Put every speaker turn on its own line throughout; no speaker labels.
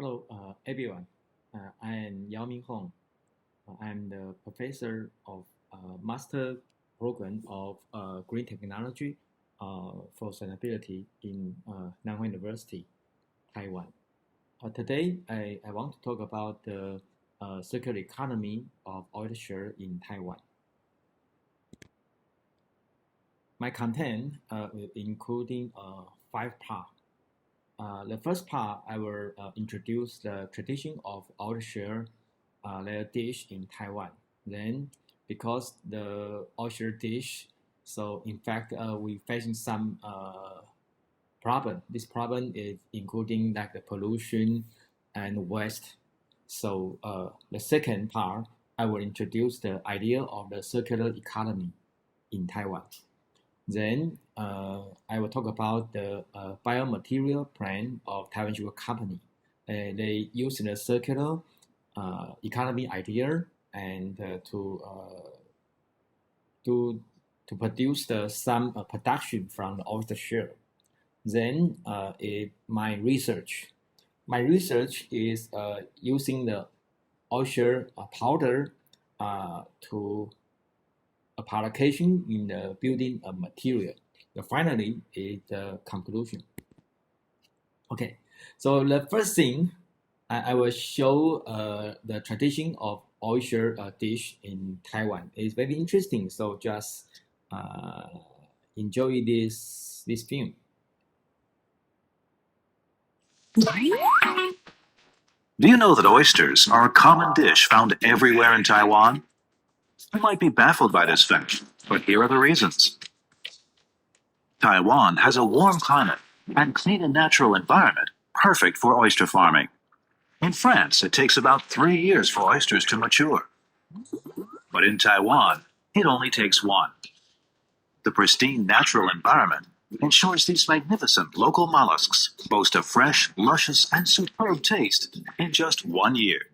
Hello, everyone. I am Yao-Ming. I'm the professor of master program of green technology for sustainability in Nanhua University, Taiwan. Today, I want to talk about the circular economy of oyster in Taiwan. My content including 5 parts. The first part, I will introduce the tradition of oyster layer dish in Taiwan. Then, because the oyster dish, so in fact, we facing some problem. This problem is including like the pollution and waste. So the second part, I will introduce the idea of the circular economy in Taiwan. Then I will talk about the biomaterial plan of Taiwan Sugar Company. They use the circular economy idea and to produce some production from the oyster shell. Then my research. My research is using the oyster powder to application in the building material. Finally is the conclusion. Okay, so the first thing I will show the tradition of oyster dish in Taiwan. It's very interesting, so just enjoy this film.
Do you know that oysters are a common dish found everywhere in Taiwan? You might be baffled by this fact, but here are the reasons. Taiwan has a warm climate and clean and natural environment, perfect for oyster farming. In France, it takes about 3 years for oysters to mature. But in Taiwan, it only takes 1. The pristine natural environment ensures these magnificent local mollusks boast a fresh, luscious, and superb taste in just 1 year.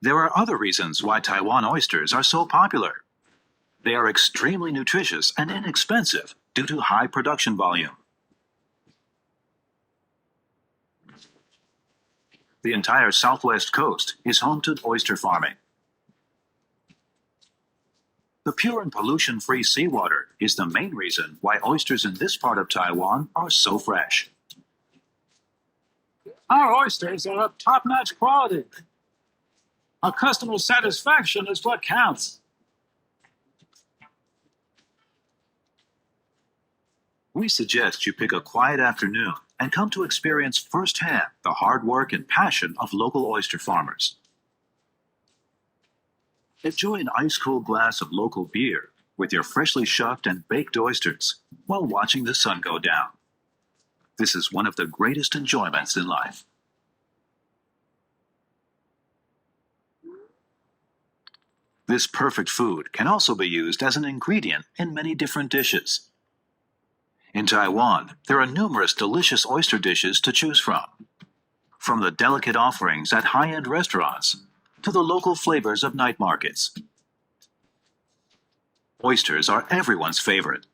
There are other reasons why Taiwan oysters are so popular. They are extremely nutritious and inexpensive due to high production volume. The entire southwest coast is home to oyster farming. The pure and pollution-free seawater is the main reason why oysters in this part of Taiwan are so fresh.
Our oysters are of top-notch quality. Our customer satisfaction is what counts.
We suggest you pick a quiet afternoon and come to experience firsthand the hard work and passion of local oyster farmers. Enjoy an ice-cold glass of local beer with your freshly shucked and baked oysters while watching the sun go down. This is one of the greatest enjoyments in life. This perfect food can also be used as an ingredient in many different dishes. In Taiwan, there are numerous delicious oyster dishes to choose from the delicate offerings at high-end restaurants to the local flavors of night markets. Oysters are everyone's favorite.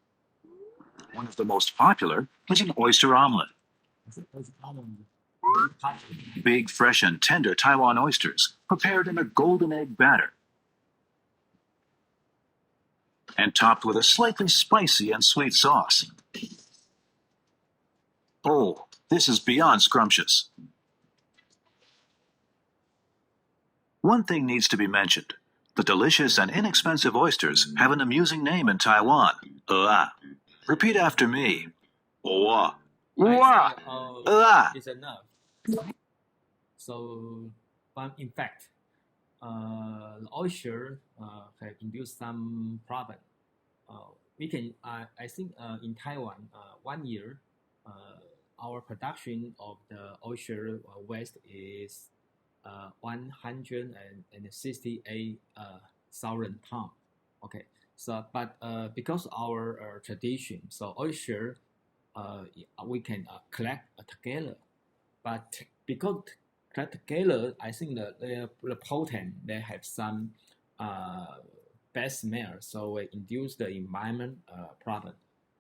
One of the most popular is an oyster omelet. Big, fresh, and tender Taiwan oysters prepared in a golden egg batter and topped with a slightly spicy and sweet sauce. Oh, this is beyond scrumptious. One thing needs to be mentioned. The delicious and inexpensive oysters have an amusing name in Taiwan. Repeat after me. Oa.
It's enough. So, but in fact, the oyster have induced some problem. We can, I think, in Taiwan, 1 year, our production of the oyster waste is 168,000 tons. Okay, so but because our tradition, so oyster, we can collect together, but because collect together, I think the potent they have some bad smell, so it induce the environment problem.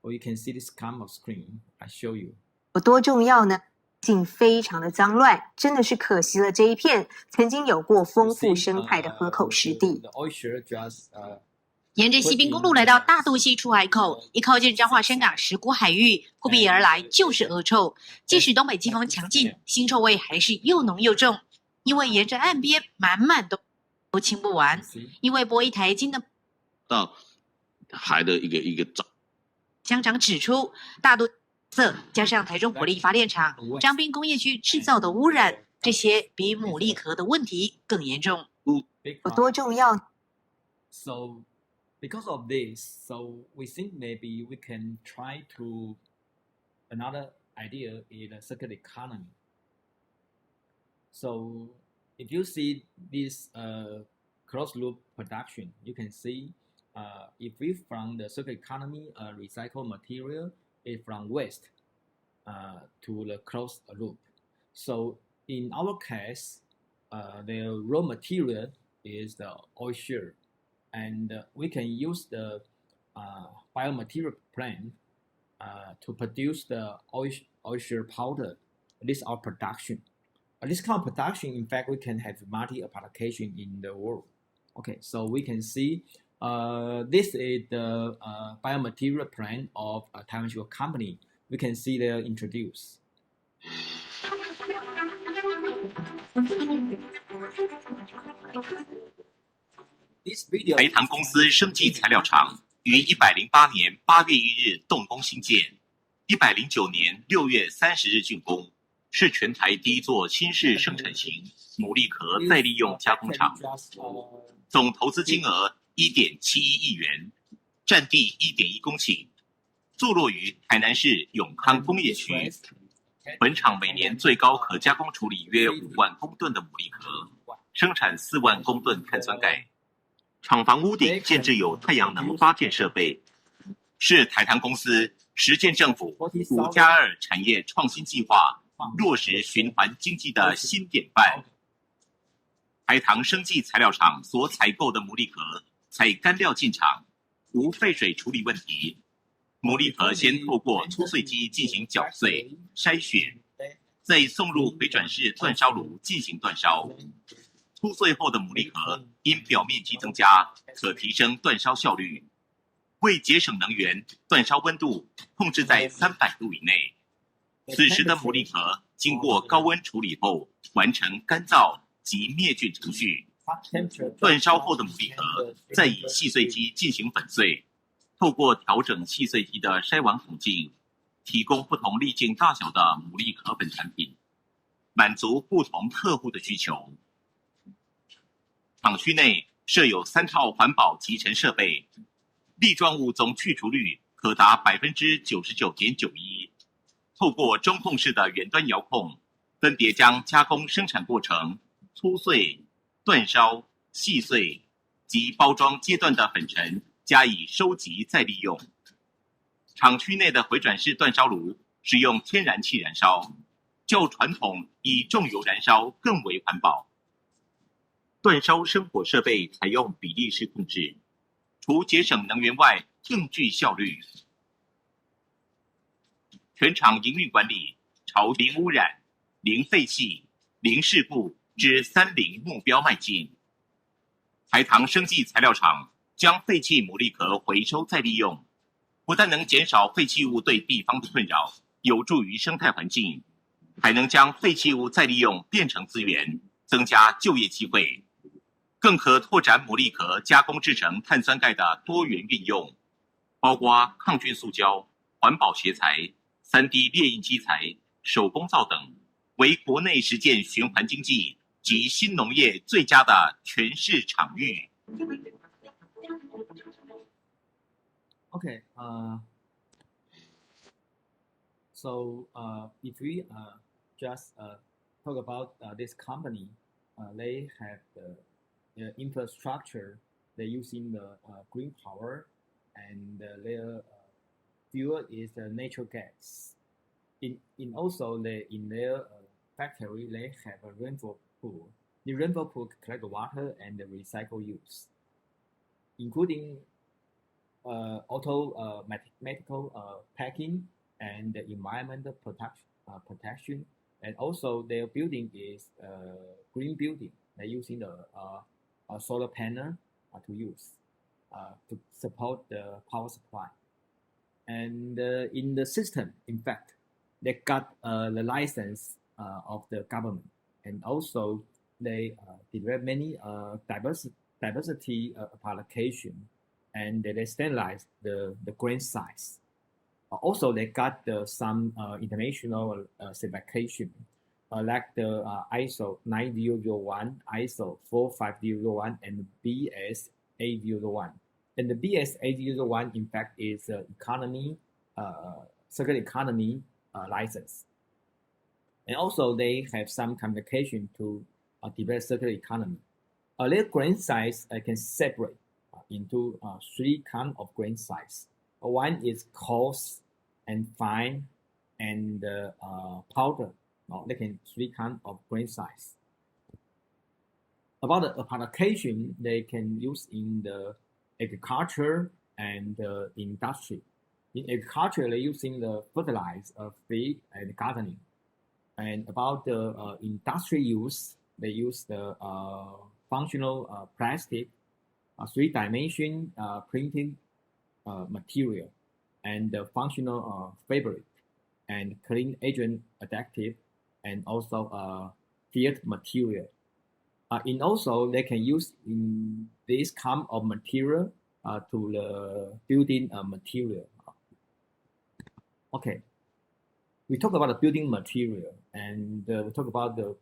or you can see this kind of screen. I show you.
有多重要呢？境非常的脏乱，真的是可惜了这一片曾经有过丰富生态的河口湿地。
The oyster just
沿着西滨公路来到大肚溪出海口，一靠近彰化深港石鼓海域，扑鼻而来就是恶臭。即使东北季风强劲，腥臭味还是又浓又重，因为沿着岸边满满都清不完。因为拨一台斤的
到海的一个沼。
乡长指出，大肚色加上台中火力发电厂、彰滨工业区制造的污染，这些比牡蛎壳的问题更严重。
有多重要
？So because of this, so we think maybe we can try to another idea in a circular economy. So if you see this closed loop production, you can see if we from the circular economy recycled material is from waste to the closed loop. So in our case, the raw material is the oyster, and we can use the biomaterial plant to produce the oyster powder. This is our production. This kind of production, in fact, we can have multi-application in the world. Okay, so we can see this is the biomaterial plant of a Taiwan Sugar Company. We can see they're introduced. This video
台糖公司生技材料厂于108年8月1日动工兴建，109年6月30日竣工，是全台第一座新式生产型牡蛎壳再利用加工厂，总投资金额1.71亿元，占地1.1公顷，坐落于台南市永康工业区。本厂每年最高可加工处理约5万公吨的牡蛎壳，生产4万公吨碳酸钙。厂房屋顶建置有太阳能发电设备，是台糖公司实践政府5+2产业创新计划落实循环经济的新典范。台糖生技材料厂所采购的牡蛎壳，采干料进厂，无废水处理问题。牡蛎壳先透过粗碎机进行搅碎、筛选，再送入回转式煅烧炉进行煅烧。粗碎后的牡蛎壳因表面积增加，可提升煅烧效率。为节省能源，煅烧温度控制在300度以内。此时的牡蛎壳经过高温处理后，完成干燥及灭菌程序。煅烧后的牡蛎壳再以细碎机进行粉碎，透过调整细碎机的筛网孔径，提供不同粒径大小的牡蛎壳粉产品，满足不同客户的需求。厂区内设有3套环保集成设备，粒状物总去除率可达 99.91%。透过中控式的远端遥控，分别将加工生产过程、粗碎、煅烧、细碎及包装阶段的粉尘加以收集再利用。厂区内的回转式煅烧炉使用天然气燃烧，较传统以重油燃烧更为环保。煅烧生火设备采用比例式控制，除节省能源外，更具效率。全厂营运管理朝零污染、零废气、零事故之30目标迈进。台糖生技材料厂将废弃牡蛎壳回收再利用，不但能减少废弃物对地方的困扰，有助于生态环境，还能将废弃物再利用变成资源，增加就业机会。更可拓展牡蛎壳加工制成碳酸钙的多元运用，包括抗菌塑胶、环保鞋材、3D 列印机材、手工皂等，为国内实践循环经济及新农业最佳的全市场域。
Okay. So if we just talk about this company, they have the infrastructure. They're using the green power, and their fuel is the natural gas. In also in their factory, they have a rainfall pool. The rainfall pool collect water and recycle use, including mathematical packing and the environmental protection. And also their building is green building. They're using the solar panel to use to support the power supply. And in the system, in fact, they got the license of the government, and also they develop many diversity application, and they standardize the grain size. Also, they got some international certification, like the ISO 9001, ISO 4501, and BS 801. And the BS 801, in fact, is economy, circular economy license. And also, they have some communication to develop circular economy. Their grain size can separate into three kinds of grain size. One is coarse and fine and powder. They can three kinds of grain size. About the application, they can use in the agriculture and industry. In agriculture, they're using the fertilizer, feed, and gardening. And about the industry use, they use the functional plastic, three-dimension printing material, and the functional fabric, and clean agent additive, and also field material. And also they can use in this kind of material to the building material. Okay, we talk about the building material, and we talk about the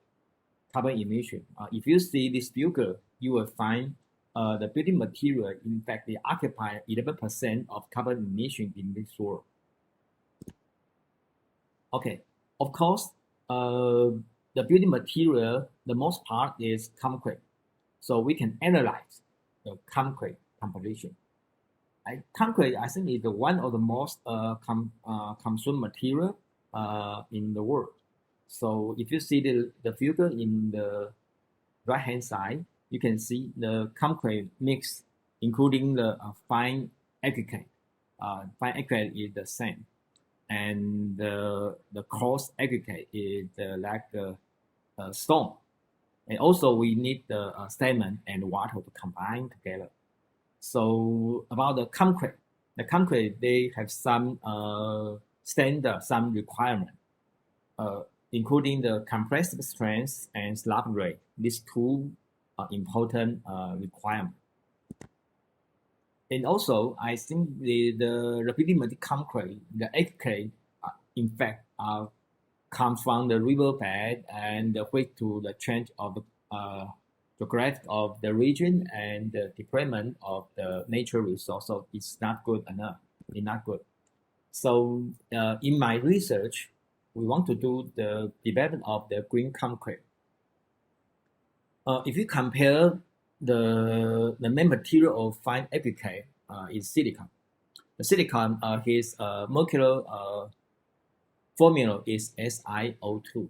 carbon emission. If you see this figure, you will find the building material, in fact, they occupy 11% of carbon emission in this world. Okay, of course, the building material, the most part is concrete. So we can analyze the concrete composition. Concrete, I think, is the one of the most consumed material in the world. So if you see the figure in the right-hand side, you can see the concrete mix, including the fine aggregate. Fine aggregate is the same, and the coarse aggregate is like the stone. And also we need the cement and water to combine together. So about the concrete they have some standard, some requirement, including the compressive strength and slab rate. These two are important requirements. And also, I think the building material concrete, the aggregate, in fact, comes from the riverbed and which to the change of the geography of the region and the deployment of the nature resource. So it's not good enough. It's not good. So in my research, we want to do the development of the green concrete. If you compare the main material of fine aggregate is silicon. The silicon, his molecular formula is SiO2.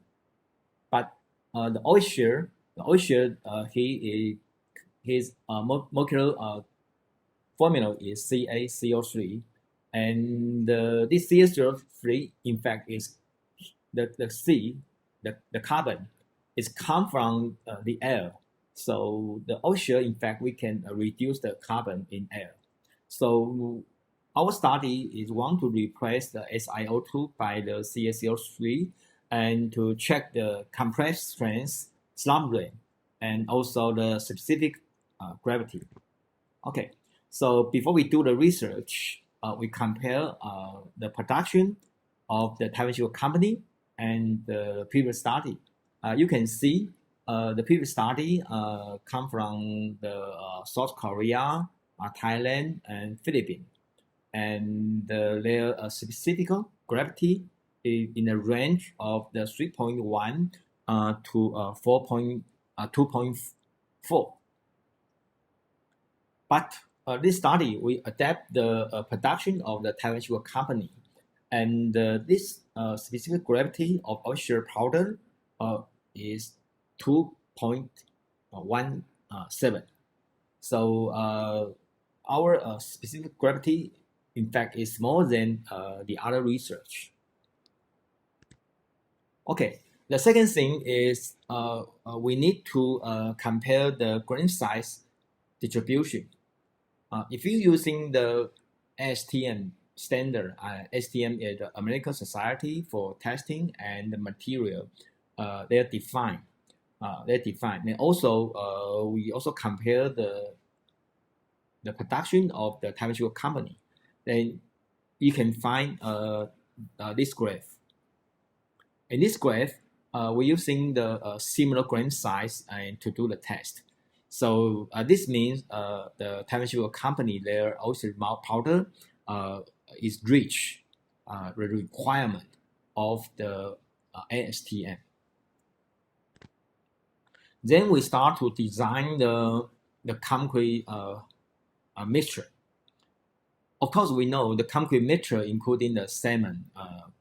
But the oyster, his molecular formula is CaCO3, and this CaCO3, in fact, is the carbon is come from the air. So the oyster, in fact, we can reduce the carbon in air. So our study is want to replace the SiO2 by the CaCO3 and to check the compressed strength, slump rate, and also the specific gravity. Okay, so before we do the research, we compare the production of the Taiwan Sugar Company and the previous study. You can see the previous study come from the South Korea, Thailand, and Philippines. And their specific gravity is in a range of the 3.1 to 2.4. But this study, we adapt the production of the Taiwan Sugar Company, and this specific gravity of oyster powder is 2.17. So our specific gravity, in fact, is more than the other research. Okay, the second thing is we need to compare the grain size distribution. If you're using the AATSEA standard, AATSEA is the American Society for Testing and the Material. They're defined. And also, we also compare the production of the Taiwan sugar company. Then you can find this graph. In this graph, we're using the similar grain size and to do the test. So this means the Taiwan sugar company, their oyster powder is reach the requirement of the AATSEA. Then we start to design the concrete mixture. Of course, we know the concrete mixture, including the cement,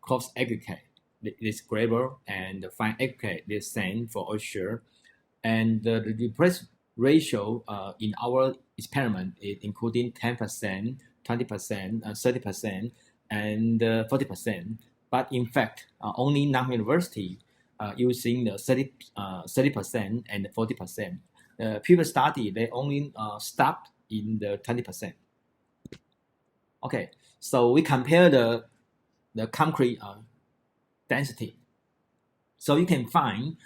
coarse aggregate, this gravel, and the fine aggregate, this sand for oyster. And the replace ratio in our experiment is including 10%, 20%, 30%, and 40%. But in fact, only non-university using the 30% and 40%. Previous study, they only stopped in the 20%. Okay, so we compare the concrete density. So you can find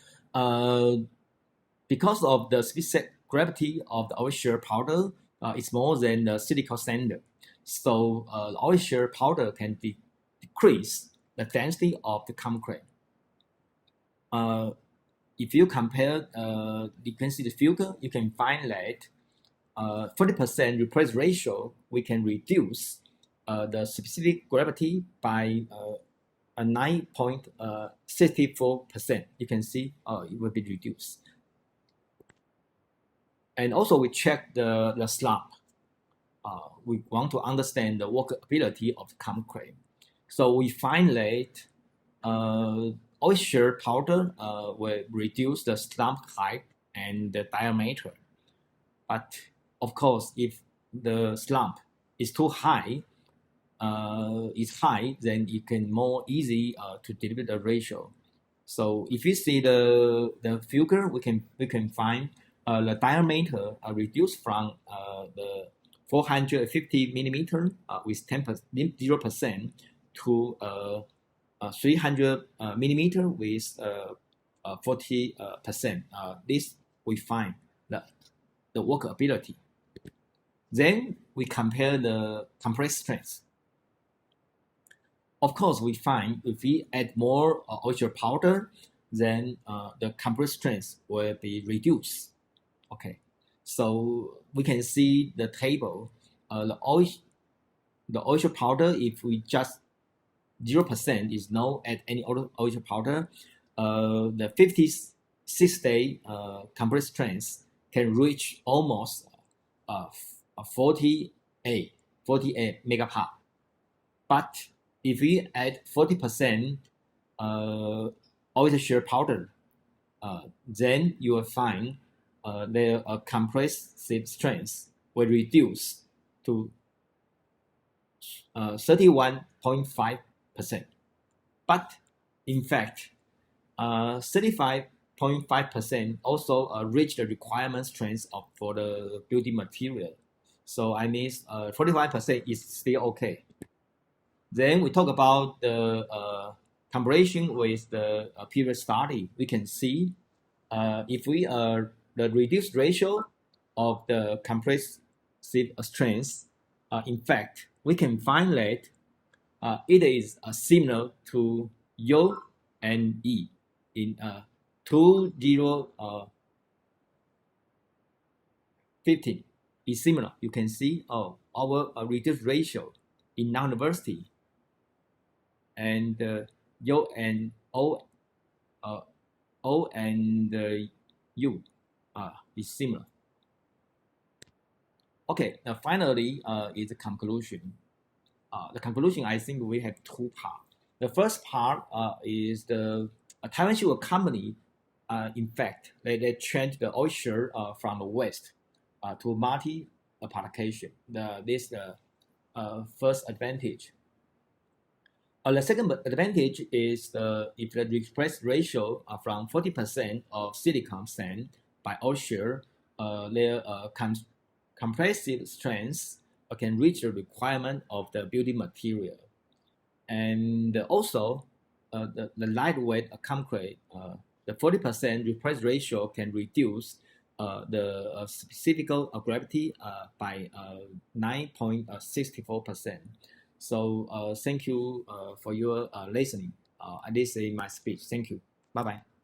because of the specific gravity of the oyster powder is more than the silicon standard. So the oyster powder can decrease the density of the concrete. If you compare, you can see the figure, you can find that 40% replace ratio, we can reduce the specific gravity by 9.64%. You can see it will be reduced. And also we check the slump. We want to understand the workability of the concrete. So we find that oyster powder will reduce the slump height and the diameter. But of course, if the slump is too high, then it can more easy to deliver the ratio. So if you see the figure, we can find the diameter reduced from the 450 millimeter with 0% to 300 millimeter with 40%. This we find the workability. Then we compare the compressed strength. Of course, we find if we add more oyster powder, then the compressed strength will be reduced. Okay, so we can see the table. The oyster powder, if we just 0% is no add any other oyster powder, the 56-day compressed strength can reach almost 48 megapart. But if we add 40% oyster powder, then you will find their compressive strength will reduce to 31.5%. But in fact, 35.5% also reach the requirement strength for the building material. So I mean 45% is still okay. Then we talk about the comparison with the previous study. We can see if we the reduced ratio of the compressive strength, in fact, we can find that it is similar to Yao and E in 2015 is similar. You can see our reduced ratio in non-university and Yao and O and U is similar. Okay, now finally is the conclusion. The conclusion, I think we have two parts. The first part is the Taiwan sugar company. In fact, they changed the oyster from the west to application. This first advantage. The second advantage is if the request ratio from 40% of silicon sand by oyster, their compressive strength can reach the requirement of the building material. And also, the lightweight concrete, the 40% request ratio can reduce the specific gravity by 9.64%. So thank you for your listening. This is my speech. Thank you. Bye-bye.